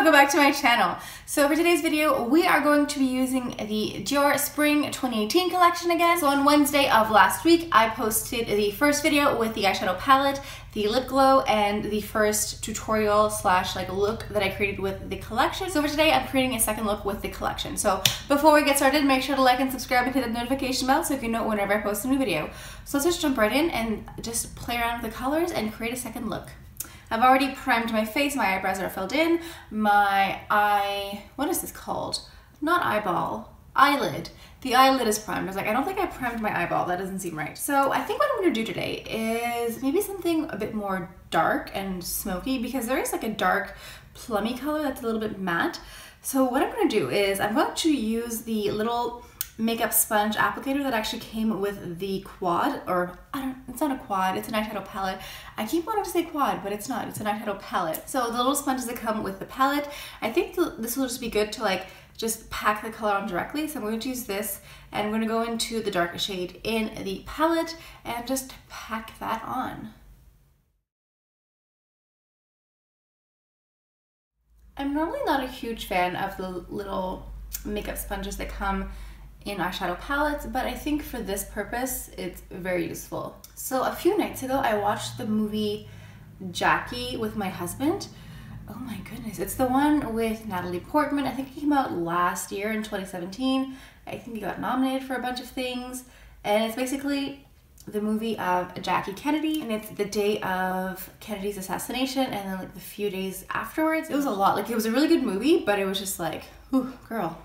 welcome back to my channel. So for today's video, we are going to be using the Dior Spring 2018 collection again. So on Wednesday of last week, I posted the first video with the eyeshadow palette, the lip glow, and the first tutorial slash look that I created with the collection. So for today, I'm creating a second look with the collection. So before we get started, make sure to like and subscribe and hit the notification bell so you can know whenever I post a new video. So let's just jump right in and just play around with the colors and create a second look. I've already primed my face, my eyebrows are filled in, my what is this called? Not eyeball, eyelid. The eyelid is primed. I was like, I don't think I primed my eyeball, that doesn't seem right. So I think what I'm gonna do today is maybe something a bit more dark and smoky because there is like a dark plummy color that's a little bit matte. So what I'm gonna do is I'm going to use the little makeup sponge applicator that actually came with the quad, or it's not a quad, it's an eyeshadow palette. I keep wanting to say quad, but it's not, it's an eyeshadow palette. So the little sponges that come with the palette, I think this will just be good to just pack the color on directly. So I'm going to use this and I'm going to go into the darker shade in the palette and just pack that on. I'm normally not a huge fan of the little makeup sponges that come in eyeshadow palettes, but I think for this purpose, it's very useful. So a few nights ago, I watched the movie Jackie with my husband. Oh my goodness, it's the one with Natalie Portman. I think it came out last year in 2017. I think it got nominated for a bunch of things. And it's basically the movie of Jackie Kennedy, and it's the day of Kennedy's assassination and then the few days afterwards. It was a lot, it was a really good movie, but it was just whew, girl.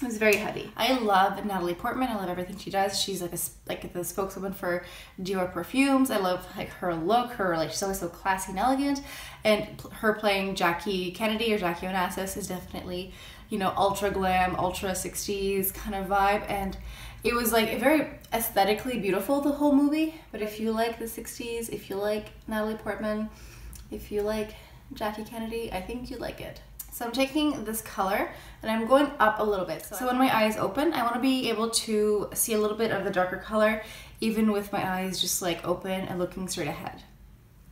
It was very heavy. I love Natalie Portman. I love everything she does. She's like the spokeswoman for Dior perfumes. I love her look. She's always so classy and elegant. And her playing Jackie Kennedy or Jackie Onassis is definitely, ultra glam, ultra 60s kind of vibe. And it was very aesthetically beautiful, the whole movie. But if you like the 60s, if you like Natalie Portman, if you like Jackie Kennedy, I think you'd like it. So I'm taking this color and I'm going up a little bit. So when my eyes open, I want to be able to see a little bit of the darker color, even with my eyes just open and looking straight ahead.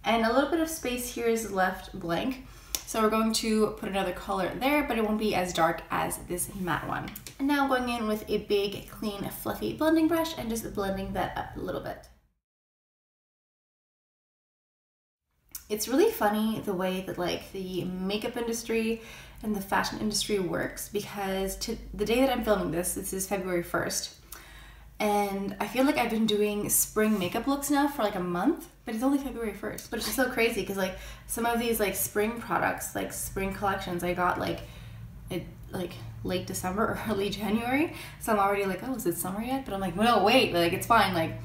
And a little bit of space here is left blank. So we're going to put another color there, but it won't be as dark as this matte one. And now I'm going in with a big, clean, fluffy blending brush and just blending that up a little bit. It's really funny the way that the makeup industry and the fashion industry works, because the day that I'm filming this is February 1st, and I feel like I've been doing spring makeup looks now for a month, but it's only February 1st. But it's just so crazy because some of these spring products, spring collections, I got late December or early January, so I'm already oh, is it summer yet? But I'm like, no, wait, it's fine.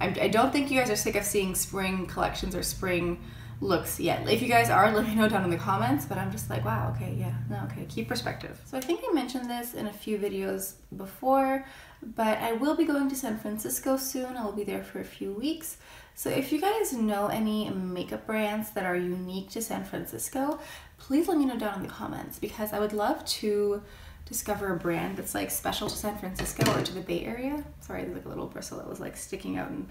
I don't think you guys are sick of seeing spring collections or spring looks yet. If you guys are, let me know down in the comments, but I'm just wow, okay, yeah, no, okay, keep perspective. So I think I mentioned this in a few videos before, but I will be going to San Francisco soon. I'll be there for a few weeks. So if you guys know any makeup brands that are unique to San Francisco, please let me know down in the comments, because I would love to discover a brand that's special to San Francisco or to the Bay Area. Sorry, there's a little bristle that was sticking out and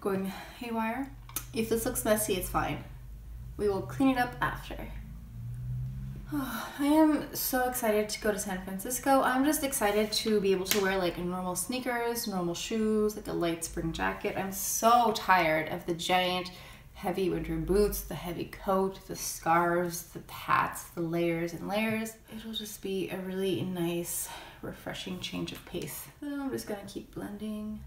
going haywire. If this looks messy, it's fine. We will clean it up after. Oh, I am so excited to go to San Francisco. I'm just excited to be able to wear normal sneakers, normal shoes, a light spring jacket. I'm so tired of the giant heavy winter boots, the heavy coat, the scarves, the hats, the layers and layers. It'll just be a really nice, refreshing change of pace. So I'm just gonna keep blending.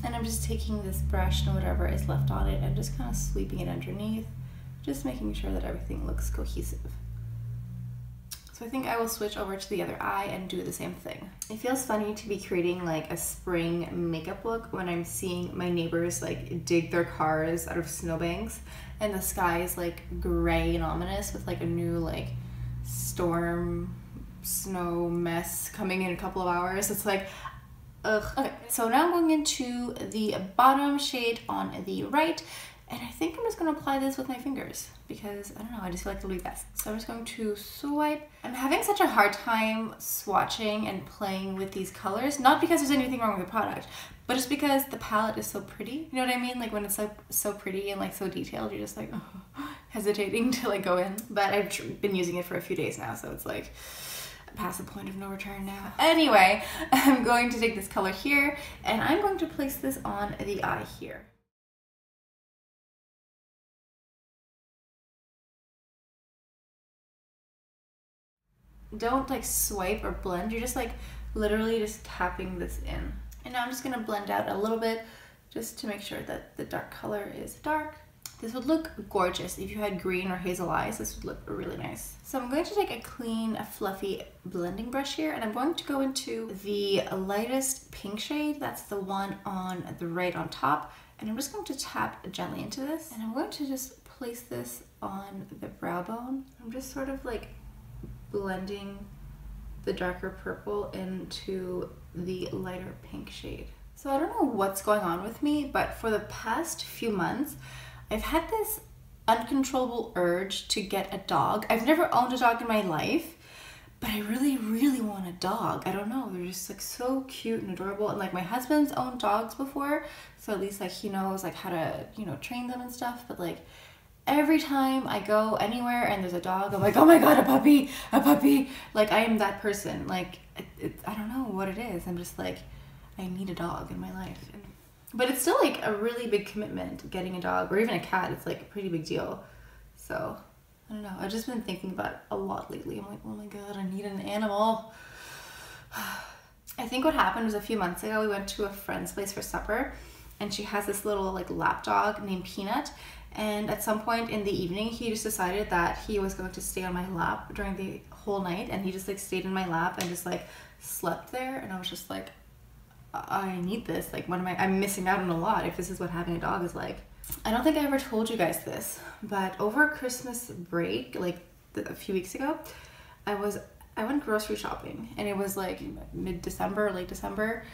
And I'm just taking this brush and whatever is left on it and just kind of sweeping it underneath, just making sure that everything looks cohesive. So I think I will switch over to the other eye and do the same thing. It feels funny to be creating a spring makeup look when I'm seeing my neighbors dig their cars out of snowbanks and the sky is gray and ominous with a new storm snow mess coming in a couple of hours. It's ugh. Okay, so now I'm going into the bottom shade on the right, and I think I'm just going to apply this with my fingers because, I don't know, I just feel it'll be best. So I'm just going to swipe. I'm having such a hard time swatching and playing with these colors, not because there's anything wrong with the product, but just because the palette is so pretty. You know what I mean? When it's so pretty and so detailed, you're just oh, hesitating to like go in, but I've been using it for a few days now, so it's like past the point of no return now. Anyway, I'm going to take this color here and I'm going to place this on the eye here. Don't like swipe or blend, you're just like literally just tapping this in. And now I'm just gonna blend out a little bit just to make sure that the dark color is dark. This would look gorgeous if you had green or hazel eyes. This would look really nice. So I'm going to take a clean, fluffy blending brush here, and I'm going to go into the lightest pink shade. That's the one on the right on top. And I'm just going to tap gently into this. And I'm going to just place this on the brow bone. I'm just sort of like blending the darker purple into the lighter pink shade. So I don't know what's going on with me, but for the past few months, I've had this uncontrollable urge to get a dog. I've never owned a dog in my life, but I really, really want a dog. I don't know, they're just like so cute and adorable. And like my husband's owned dogs before, so at least like he knows like how to, you know, train them and stuff. But like every time I go anywhere and there's a dog, I'm like, oh my God, a puppy, a puppy. Like I am that person. Like I don't know what it is. I'm just like, I need a dog in my life. But it's still like a really big commitment getting a dog or even a cat. It's like a pretty big deal. So I don't know. I've just been thinking about it a lot lately. I'm like, oh my God, I need an animal. I think what happened was a few months ago, we went to a friend's place for supper and she has this little like lap dog named Peanut. And at some point in the evening, he just decided that he was going to stay on my lap during the whole night. And he just like stayed in my lap and just like slept there. And I was just like, I need this. Like, I'm missing out on a lot if this is what having a dog is like. I don't think I ever told you guys this, but over Christmas break, like a few weeks ago, I went grocery shopping and it was like mid-December, late December,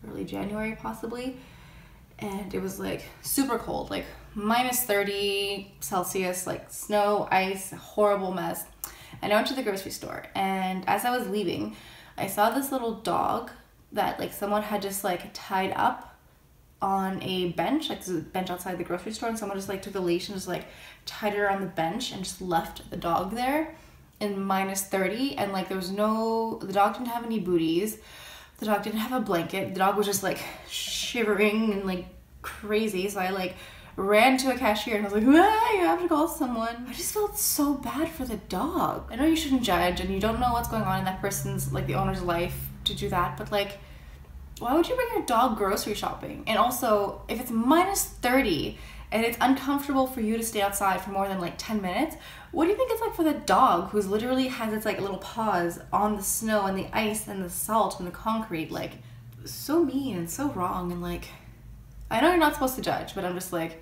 early January possibly. And it was like super cold, like minus 30 Celsius, like snow, ice, horrible mess. And I went to the grocery store and as I was leaving, I saw this little dog that like someone had just like tied up on a bench, like there's a bench outside the grocery store, and someone just like took the leash and just like tied her on the bench and just left the dog there in minus 30. And like the dog didn't have any booties, the dog didn't have a blanket, the dog was just like shivering and like crazy. So I like ran to a cashier and I was like, ah, you have to call someone. I just felt so bad for the dog. I know you shouldn't judge and you don't know what's going on in that person's, like the owner's life to do that, but like, why would you bring your dog grocery shopping? And also, if it's minus 30 and it's uncomfortable for you to stay outside for more than like 10 minutes, what do you think it's like for the dog who's literally has its like little paws on the snow and the ice and the salt and the concrete? Like, so mean and so wrong. And like, I know you're not supposed to judge, but I'm just like,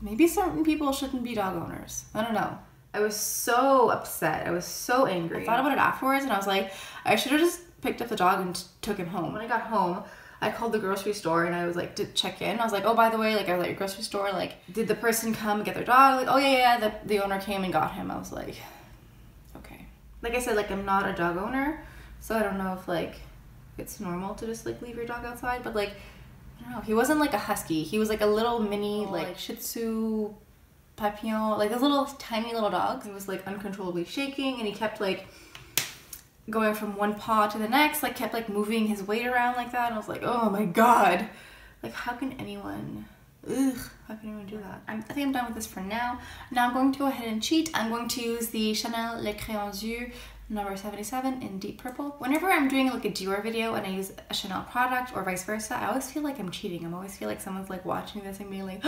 maybe certain people shouldn't be dog owners. I don't know. I was so upset. I was so angry. I thought about it afterwards and I was like, I should have just picked up the dog and took him home. When I got home, I called the grocery store and I was like to check in. I was like, oh, by the way, like I was at your grocery store, like did the person come and get their dog? Like, oh yeah, the owner came and got him. I was like, okay. Like I said, like I'm not a dog owner, so I don't know if like it's normal to just like leave your dog outside, but like, I don't know, he wasn't like a husky. He was like a little mini like Shih Tzu Papillon, like a little tiny little dog. He was like uncontrollably shaking and he kept like going from one paw to the next, like kept like moving his weight around like that. And I was like, oh my God, like how can anyone, how can anyone do that? I think I'm done with this for now. Now I'm going to go ahead and cheat. I'm going to use the Chanel Le Crayon Joue number 77 in deep purple. Whenever I'm doing like a Dior video and I use a Chanel product or vice versa, I always feel like I'm cheating. I always feel like someone's like watching this and being like,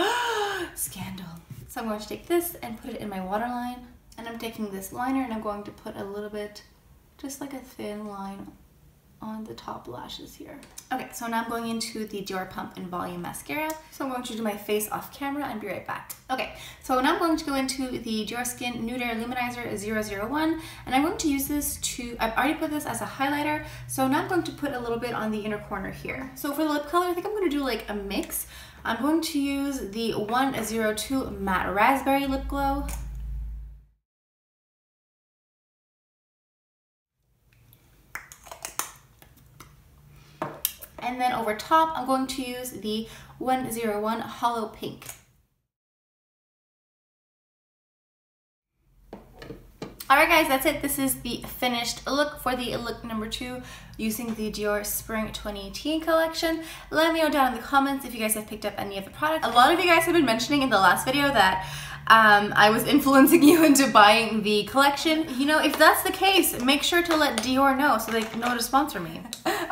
scandal. So I'm going to take this and put it in my waterline. And I'm taking this liner and I'm going to put a little bit, just like a thin line on the top lashes here. Okay, so now I'm going into the Dior Pump and Volume Mascara. So I'm going to do my face off camera and be right back. Okay, so now I'm going to go into the Dior Skin Nude Air Luminizer 001, and I'm going to use this to, I've already put this as a highlighter, so now I'm going to put a little bit on the inner corner here. So for the lip color, I think I'm going to do like a mix. I'm going to use the 102 Matte Raspberry Lip Glow. And then over top, I'm going to use the 101 Holo Pink. Alright guys, that's it. This is the finished look for the look number 2 using the Dior Spring 2018 collection. Let me know down in the comments if you guys have picked up any of the products. A lot of you guys have been mentioning in the last video that I was influencing you into buying the collection. You know, if that's the case, make sure to let Dior know so they know to sponsor me.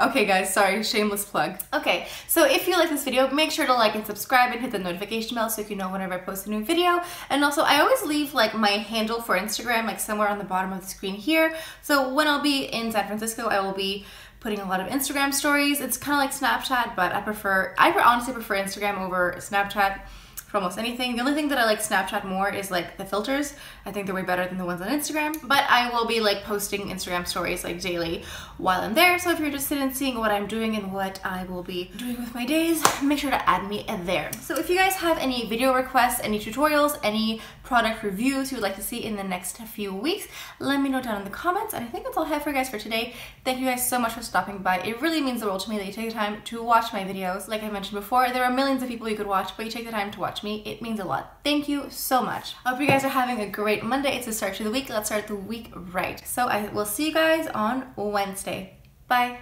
Okay guys, sorry, shameless plug. Okay, so if you like this video, make sure to like and subscribe and hit the notification bell so you can know whenever I post a new video. And also, I always leave like my handle for Instagram like somewhere on the bottom of the screen here. So when I'll be in San Francisco, I will be putting a lot of Instagram stories. It's kind of like Snapchat, but I honestly prefer Instagram over Snapchat for almost anything. The only thing that I like Snapchat more is like the filters. I think they're way better than the ones on Instagram, but I will be like posting Instagram stories like daily while I'm there. So if you're interested in seeing what I'm doing and what I will be doing with my days, make sure to add me there. So if you guys have any video requests, any tutorials, any product reviews you would like to see in the next few weeks, let me know down in the comments. And I think that's all I have for you guys for today. Thank you guys so much for stopping by. It really means the world to me that you take the time to watch my videos. Like I mentioned before, there are millions of people you could watch, but you take the time to watch me. It means a lot. Thank you so much. I hope you guys are having a great Monday. It's the start to the week. Let's start the week right. So I will see you guys on Wednesday. Bye.